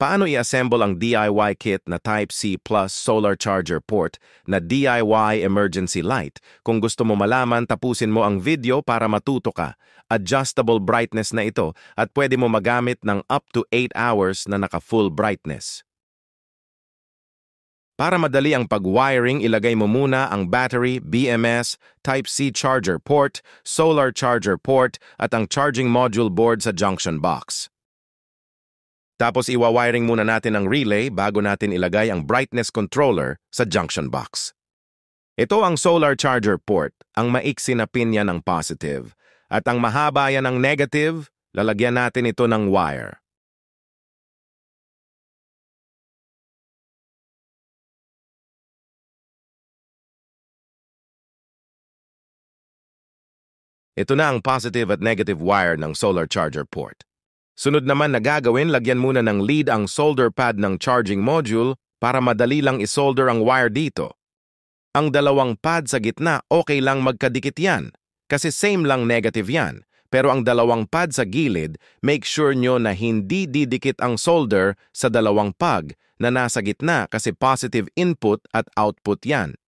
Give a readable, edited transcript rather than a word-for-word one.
Paano i-assemble ang DIY kit na Type-C Plus Solar Charger Port na DIY Emergency Light? Kung gusto mo malaman, tapusin mo ang video para matuto ka. Adjustable brightness na ito at pwede mo magamit ng up to 8 hours na naka-full brightness. Para madali ang pag-wiring, ilagay mo muna ang battery, BMS, Type-C charger port, solar charger port, at ang charging module board sa junction box. Tapos iwa-wiring muna natin ang relay bago natin ilagay ang brightness controller sa junction box. Ito ang solar charger port, ang maiksi na pinya ng positive. At ang mahaba yan ng negative, lalagyan natin ito ng wire. Ito na ang positive at negative wire ng solar charger port. Sunod naman na gagawin, lagyan muna ng lead ang solder pad ng charging module para madali lang isolder ang wire dito. Ang dalawang pad sa gitna, okay lang magkadikit yan, kasi same lang negative yan. Pero ang dalawang pad sa gilid, make sure nyo na hindi didikit ang solder sa dalawang pag na nasa gitna kasi positive input at output yan.